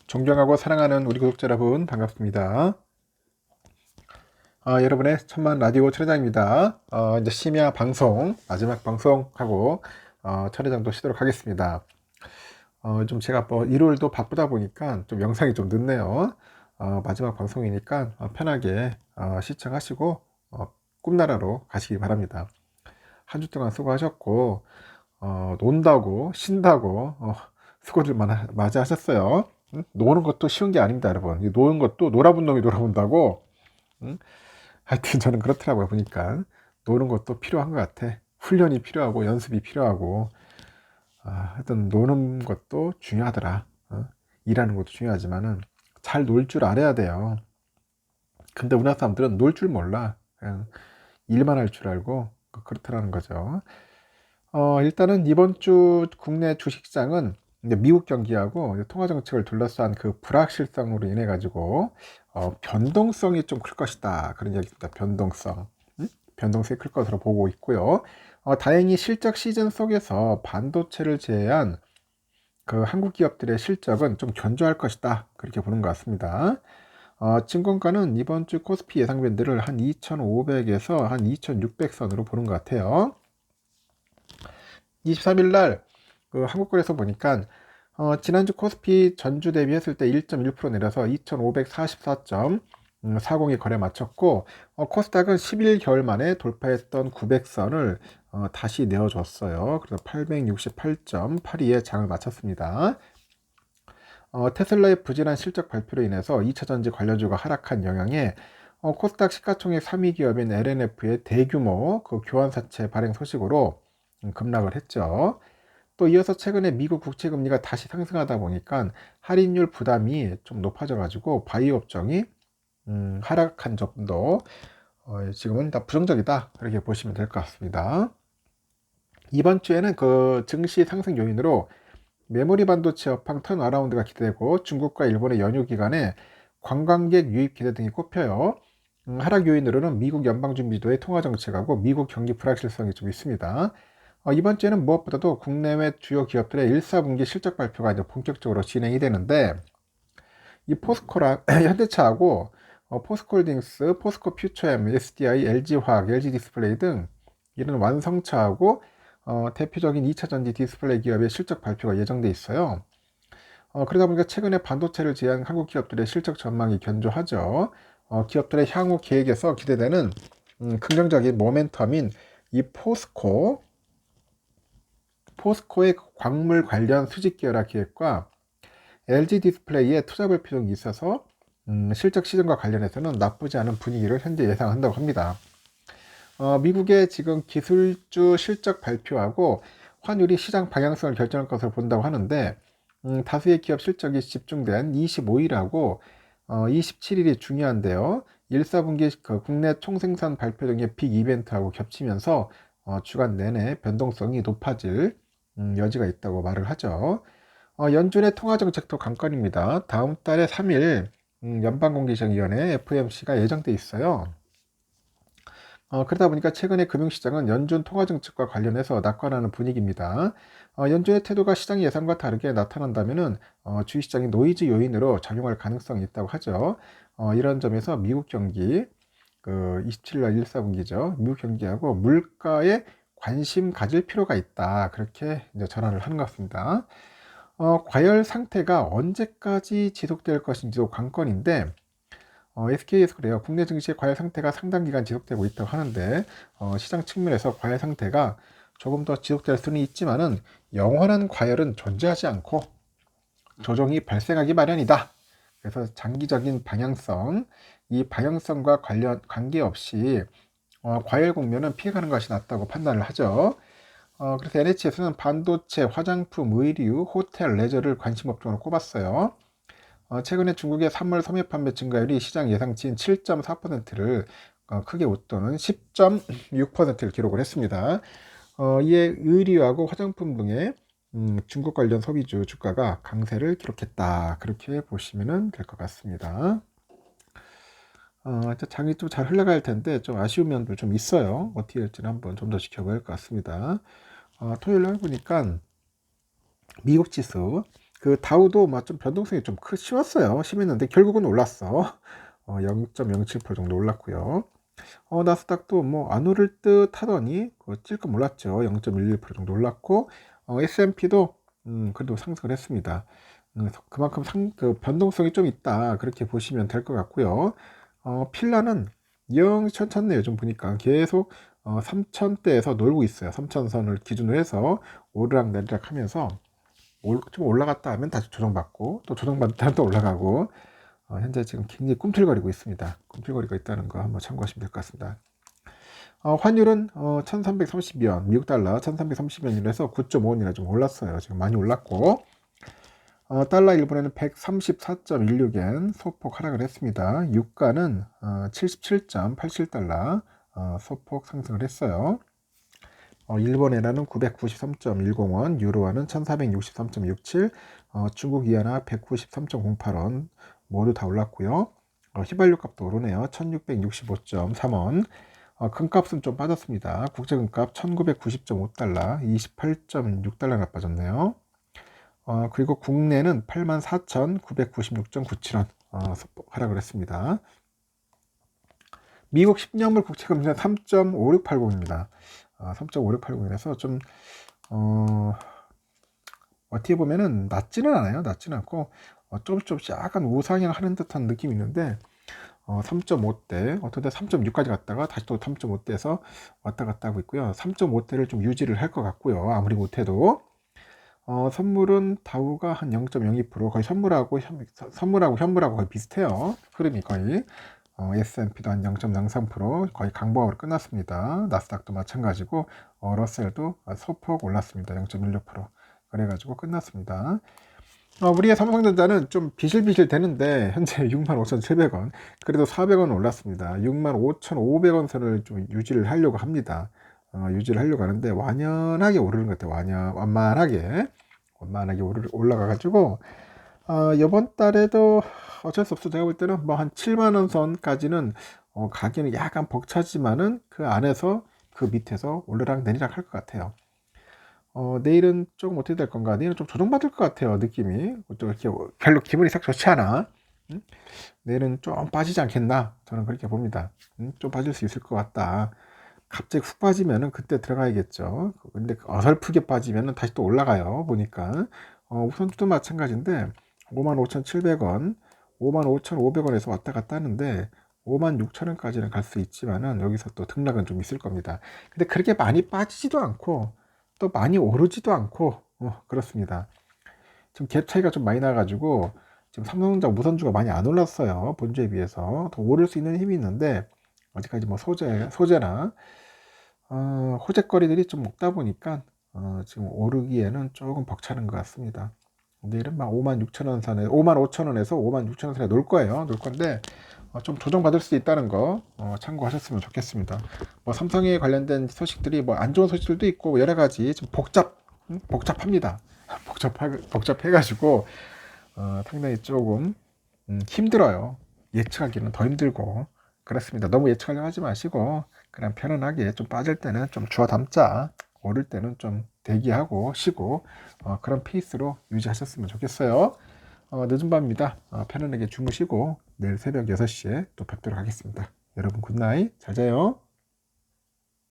존경하고 사랑하는 우리 구독자 여러분 반갑습니다. 여러분의 천만 라디오 천회장입니다. 이제 심야 방송 마지막 방송하고 천회장도 쉬도록 하겠습니다. 좀 제가 일요일도 바쁘다 보니까 좀 영상이 좀 늦네요. 마지막 방송이니까 편하게 시청하시고 꿈나라로 가시기 바랍니다. 한 주 동안 수고하셨고 논다고 쉰다고 수고를 많이 하셨어요. 응? 노는 것도 쉬운 게 아닙니다, 여러분. 이 노는 것도 놀아본 놈이 놀아본다고. 응? 하여튼 저는 그렇더라고요, 보니까. 노는 것도 필요한 것 같아. 훈련이 필요하고 연습이 필요하고. 하여튼 노는 것도 중요하더라. 일하는 것도 중요하지만은 잘 놀 줄 알아야 돼요. 근데 우리나라 사람들은 놀 줄 몰라. 그냥 일만 할 줄 알고 그렇다라는 거죠. 일단은 이번 주 국내 주식시장은 이제 미국 경기하고 이제 통화 정책을 둘러싼 그 불확실성으로 인해 가지고 변동성이 좀 클 것이다, 그런 이야기입니다. 변동성, 변동성이 클 것으로 보고 있고요. 다행히 실적 시즌 속에서 반도체를 제외한 그 한국 기업들의 실적은 좀 견조할 것이다, 그렇게 보는 것 같습니다. 증권가는 이번 주 코스피 예상 밴드를 한 2,500에서 한 2,600선으로 보는 것 같아요. 23일 날 그 한국거래소 보니까 지난주 코스피 전주 대비했을 때 1.1% 내려서 2,544.40에 거래 마쳤고, 코스닥은 11 개월 만에 돌파했던 900선을 다시 내어줬어요. 그래서 868.82에 장을 마쳤습니다. 테슬라의 부진한 실적 발표로 인해서 2차전지 관련주가 하락한 영향에 코스닥 시가총액 3위 기업인 LNF의 대규모 그 교환사채 발행 소식으로 급락을 했죠. 또 이어서 최근에 미국 국채금리가 다시 상승하다 보니까 할인율 부담이 좀 높아져 가지고 바이오 업종이 하락한 점도 지금은 다 부정적이다, 그렇게 보시면 될 것 같습니다. 이번 주에는 그 증시 상승 요인으로 메모리 반도체 업황 턴어라운드가 기대되고, 중국과 일본의 연휴 기간에 관광객 유입 기대 등이 꼽혀요. 하락 요인으로는 미국 연방준비제도의 통화 정책하고 미국 경기 불확실성이 좀 있습니다. 이번 주에는 무엇보다도 국내외 주요 기업들의 1, 4분기 실적 발표가 이제 본격적으로 진행이 되는데, 이 포스코랑 현대차하고 포스코홀딩스, 포스코퓨처엠, SDI, LG화학, LG디스플레이 등 이런 완성차하고 대표적인 2차전지 디스플레이 기업의 실적 발표가 예정돼 있어요. 그러다 보니까 최근에 반도체를 제한 한국 기업들의 실적 전망이 견조하죠. 기업들의 향후 계획에서 기대되는 긍정적인 모멘텀인 이 포스코의 광물 관련 수직 계열화 기획과 LG 디스플레이의 투자 발표 등이 있어서 실적 시즌과 관련해서는 나쁘지 않은 분위기를 현재 예상한다고 합니다. 미국의 지금 기술주 실적 발표하고 환율이 시장 방향성을 결정할 것으로 본다고 하는데, 다수의 기업 실적이 집중된 25일하고 27일이 중요한데요. 1, 4분기 그 국내 총생산 발표 등의 빅 이벤트하고 겹치면서 주간 내내 변동성이 높아질 여지가 있다고 말을 하죠. 연준의 통화정책도 관건입니다. 다음 달에 3일 연방공개정위원회 FOMC가 예정돼 있어요. 그러다 보니까 최근에 금융시장은 연준 통화정책과 관련해서 낙관하는 분위기입니다. 연준의 태도가 시장 예상과 다르게 나타난다면 주식시장이 노이즈 요인으로 작용할 가능성이 있다고 하죠. 이런 점에서 미국 경기, 그 27일 1사분기죠. 미국 경기하고 물가에 관심 가질 필요가 있다, 그렇게 이제 전환을 하는 것 같습니다. 과열 상태가 언제까지 지속될 것인지도 관건인데, SK에서 그래요. 국내 증시의 과열 상태가 상당 기간 지속되고 있다고 하는데, 시장 측면에서 과열 상태가 조금 더 지속될 수는 있지만은 영원한 과열은 존재하지 않고 조정이 발생하기 마련이다. 그래서 장기적인 방향성, 이 방향성과 관계없이 과열 국면은 피해가는 것이 낫다고 판단을 하죠. 그래서 NHS는 반도체, 화장품, 의류, 호텔, 레저를 관심 업종으로 꼽았어요. 최근에 중국의 3월 소매 판매 증가율이 시장 예상치인 7.4%를 크게 웃도는 10.6%를 기록을 했습니다. 이에 의류하고 화장품 등의 중국 관련 소비주 주가가 강세를 기록했다, 그렇게 보시면 될 것 같습니다. 장이 좀 잘 흘러갈 텐데 좀 아쉬운 면도 좀 있어요. 어떻게 될지는 한번 좀 더 지켜봐야 할 것 같습니다. 토요일 날 보니까 미국 지수 그 다우도 좀 변동성이 좀 심했는데 결국은 올랐어. 0.07% 정도 올랐고요. 나스닥도 뭐 안 오를 듯 하더니 찔끔 올랐죠. 0.11% 정도 올랐고, S&P도 그래도 상승을 했습니다. 그만큼 그 변동성이 좀 있다, 그렇게 보시면 될 것 같고요. 필라는 영 천천히 요즘 보니까 계속 3,000대에서 놀고 있어요. 3,000선을 기준으로 해서 오르락 내리락 하면서 좀 올라갔다 하면 다시 조정받고, 또 조정받다 또 올라가고, 현재 지금 굉장히 꿈틀거리고 있습니다. 꿈틀거리고 있다는 거 한번 참고하시면 될 것 같습니다. 환율은 1330원, 미국 달러 1330원이라 해서 9.5원이나 좀 올랐어요. 지금 많이 올랐고, 달러 일본에는 134.16엔 소폭 하락을 했습니다. 유가는 77.87달러 소폭 상승을 했어요. 일본에나는 993.10원, 유로화는 1463.67, 중국 이하나 193.08원 모두 다 올랐고요. 휘발유 값도 오르네요. 1665.3원. 금값은 좀 빠졌습니다. 국제금값 1990.5달러, 28.6달러가 빠졌네요. 그리고 국내는 84,996.97원 하락을 했습니다. 미국 10년물 국채금리는 3.5680입니다. 3.5680이라서 좀 어떻게 보면은 낮지는 않아요. 낮지는 않고 조금씩 약간 우상향하는 듯한 느낌이 있는데 3.5대, 어떤 때 3.6까지 갔다가 다시 또 3.5대에서 왔다 갔다 하고 있고요. 3.5대를 좀 유지를 할 것 같고요. 아무리 못해도. 선물은 다우가 한 0.02%, 거의 선물하고 현물하고 거의 비슷해요. 흐름이 거의. S&P도 한 0.03%, 거의 강보합으로 끝났습니다. 나스닥도 마찬가지고, 러셀도 소폭 올랐습니다. 0.16%. 그래가지고 끝났습니다. 우리의 삼성전자는 좀 비실비실 되는데 현재 65,700원, 그래도 400원 올랐습니다. 65,500원 선을 좀 유지를 하려고 합니다. 유지를 하려고 하는데 완연하게 오르는 것 같아요. 완만하게 올라가가지고 이번 달에도 어쩔 수 없어. 제가 볼 때는 뭐 한 7만원 선까지는 가기는 약간 벅차지만은 그 안에서 그 밑에서 올라락 내리락 할 것 같아요. 내일은 조금 어떻게 될 건가? 내일은 좀 조정받을 것 같아요. 느낌이 또 이렇게 별로 기분이 싹 좋지 않아. 내일은 좀 빠지지 않겠나? 저는 그렇게 봅니다. 좀 빠질 수 있을 것 같다. 갑자기 훅 빠지면은 그때 들어가야겠죠. 근데 어설프게 빠지면은 다시 또 올라가요. 보니까 우선주도 마찬가지인데 55,700원, 55,500원에서 왔다 갔다 하는데 56,000원까지는 갈 수 있지만은 여기서 또 등락은 좀 있을 겁니다. 근데 그렇게 많이 빠지지도 않고 또 많이 오르지도 않고 그렇습니다. 지금 갭 차이가 좀 많이 나가지고 지금 삼성전자 우선주가 많이 안 올랐어요. 본주에 비해서 더 오를 수 있는 힘이 있는데 아직까지 뭐 소재나 호재거리들이 좀 없다 보니까 지금 오르기에는 조금 벅차는 것 같습니다. 내일은 막 56,000원 선에 55,000원에서 56,000원 선에 놓을 거예요. 놓을 건데 좀 조정받을 수 있다는 거 참고하셨으면 좋겠습니다. 뭐 삼성에 관련된 소식들이 뭐 안 좋은 소식들도 있고 여러 가지 좀 복잡합니다. 복잡해가지고 상당히 조금 힘들어요. 예측하기는 더 힘들고 그렇습니다. 너무 예측하려고 하지 마시고 그냥 편안하게 좀 빠질 때는 좀 주워 담자, 오를 때는 좀 대기하고 쉬고 그런 페이스로 유지하셨으면 좋겠어요. 늦은 밤입니다. 편안하게 주무시고 내일 새벽 6시에 또 뵙도록 하겠습니다. 여러분 굿나잇, 잘 자요.